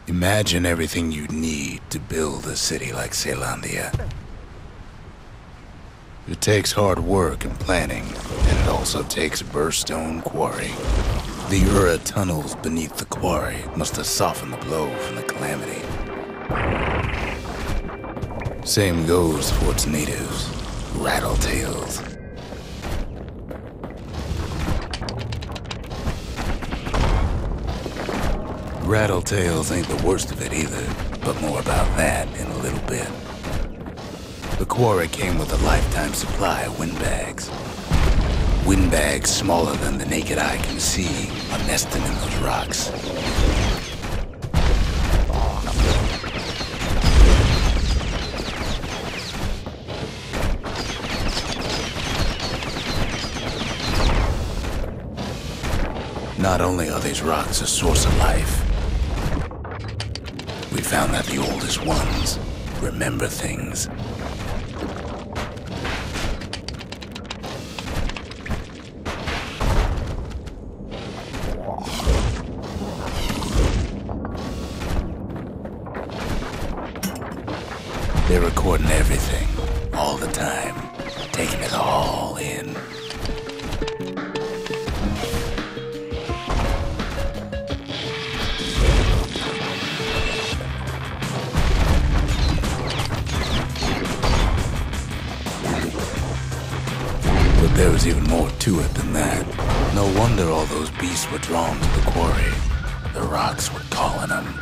Imagine everything you'd need to build a city like Caelondia. It takes hard work and planning, and it also takes Burstone Quarry. The Ura tunnels beneath the quarry must have softened the blow from the calamity. Same goes for its natives, Rattletails. Rattletails ain't the worst of it either, but more about that in a little bit. The quarry came with a lifetime supply of windbags. Windbags smaller than the naked eye can see are nesting in those rocks. Not only are these rocks a source of life, we found that the oldest ones remember things. They're recording everything, all the time, taking it all in. But there was even more to it than that. No wonder all those beasts were drawn to the quarry. The rocks were calling them.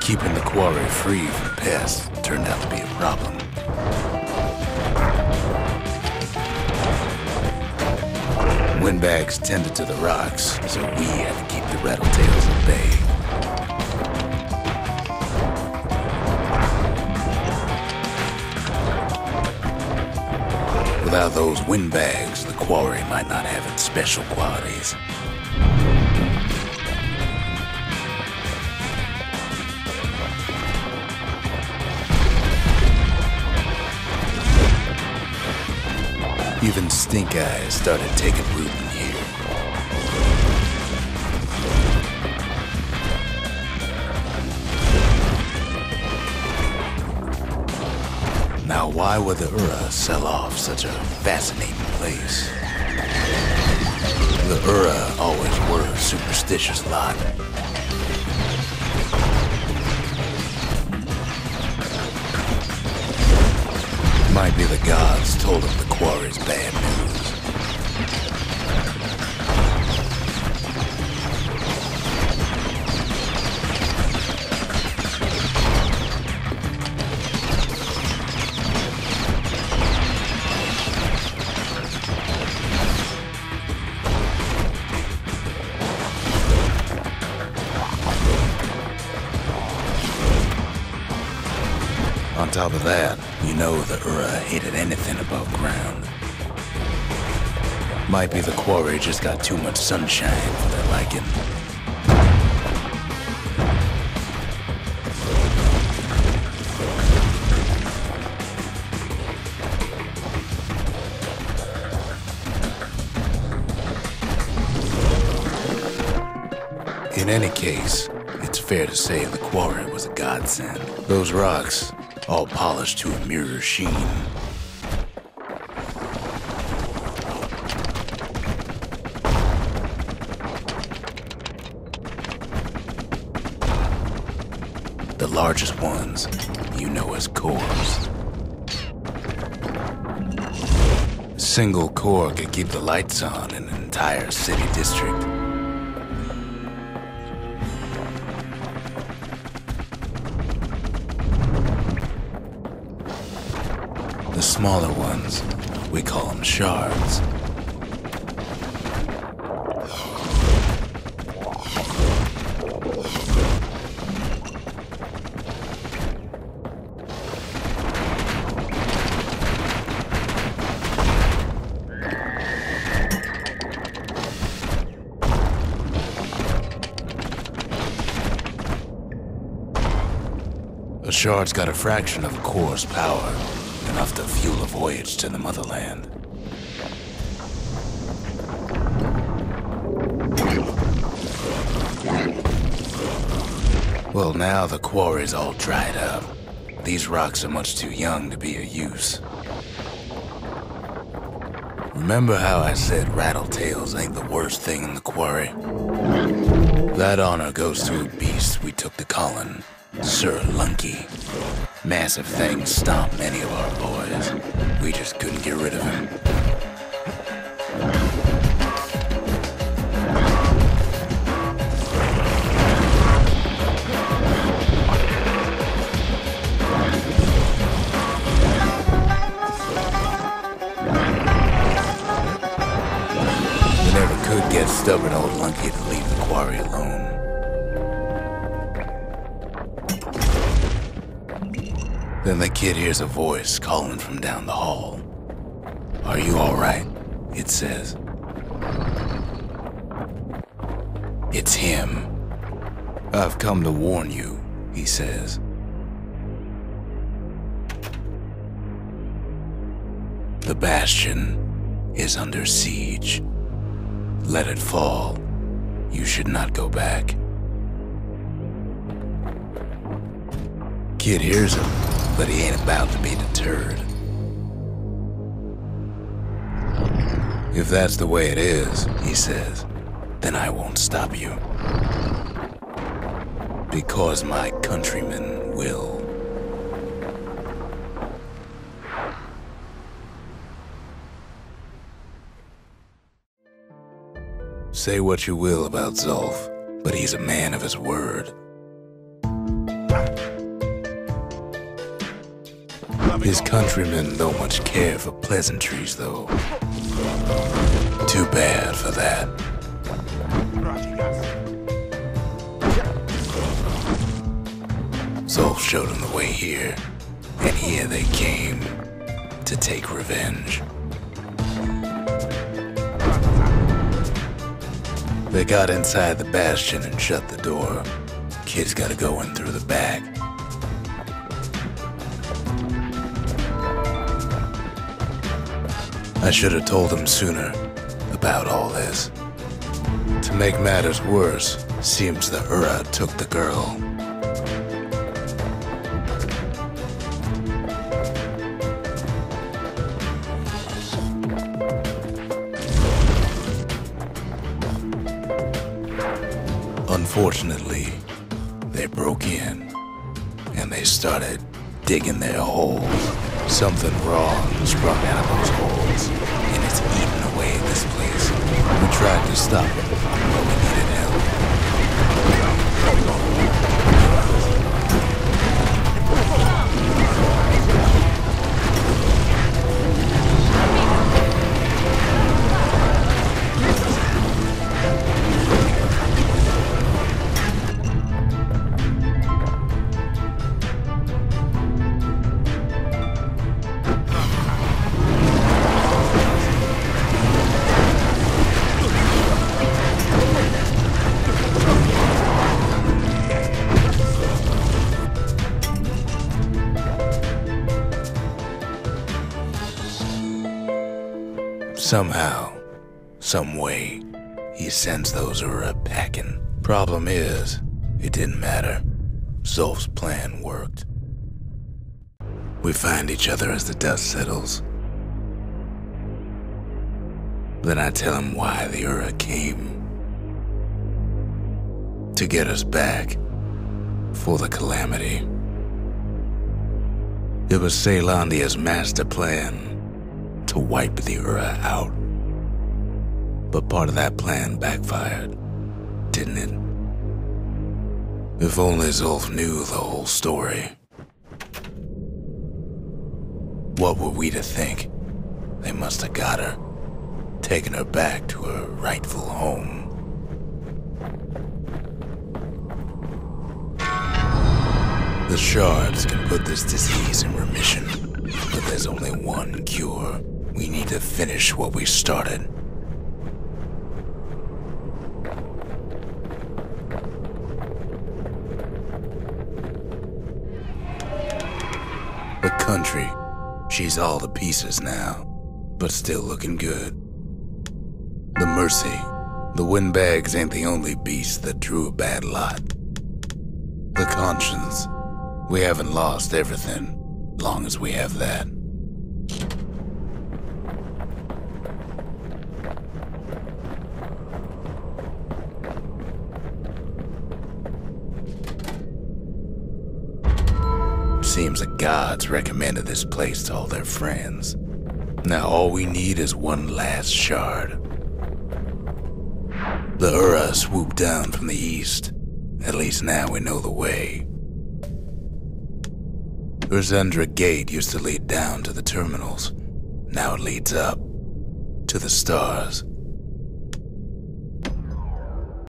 Keeping the quarry free from pests turned out to be a problem. Windbags tended to the rocks, so we had to keep the Rattletails at bay. Without those windbags, the quarry might not have its special qualities. Even stink eyes started taking root in here. Now, why would the Ura sell off such a fascinating place? The Ura always were a superstitious lot. Might be the gods told them the quarry's bad news. On top of that, you know the Ura hated anything above ground. Might be the quarry just got too much sunshine for their liking. In any case, it's fair to say the quarry was a godsend. Those rocks, all polished to a mirror sheen. The largest ones, you know as cores. A single core could keep the lights on in an entire city district. The smaller ones, we call them shards. A shard's got a fraction of a core's power. Enough to fuel a voyage to the motherland. Well, now the quarry's all dried up. These rocks are much too young to be of use. Remember how I said rattletails ain't the worst thing in the quarry? That honor goes to a beast we took to Colin, Sir Lunky. Massive things stomped many of our boys. We just couldn't get rid of him. Could get stubborn old Lunky to leave the quarry alone. Then the kid hears a voice calling from down the hall. "Are you all right?" it says. It's him. "I've come to warn you," he says. "The Bastion is under siege. Let it fall. You should not go back." Kid hears him, but he ain't about to be deterred. "If that's the way it is," he says, "then I won't stop you. Because my countrymen will." Say what you will about Zulf, but he's a man of his word. His countrymen don't much care for pleasantries, though. Too bad for that. Zulf showed him the way here, and here they came to take revenge. They got inside the Bastion and shut the door. Kid's gotta go in through the back. I should have told him sooner about all this. To make matters worse, seems the Ura took the girl. Unfortunately, they broke in, and they started digging their holes. Something wrong sprung out of those holes, and it's eating away at this place. We tried to stop it, but we needed help. Somehow, some way, he sends those Ura packing. Problem is, it didn't matter. Zulf's plan worked. We find each other as the dust settles. Then I tell him why the Ura came. To get us back for the calamity. It was Caelandia's master plan to wipe the Ura out. But part of that plan backfired, didn't it? If only Zulf knew the whole story. What were we to think? They must have got her, taken her back to her rightful home. The shards can put this disease in remission, but there's only one cure. We need to finish what we started. The country, she's all to pieces now, but still looking good. The Mercy, the windbags ain't the only beast that drew a bad lot. The a conscience. We haven't lost everything, long as we have that. Seems the gods recommended this place to all their friends. Now all we need is one last shard. The Ura swooped down from the east. At least now we know the way. Urzendra Gate used to lead down to the terminals. Now it leads up to the stars.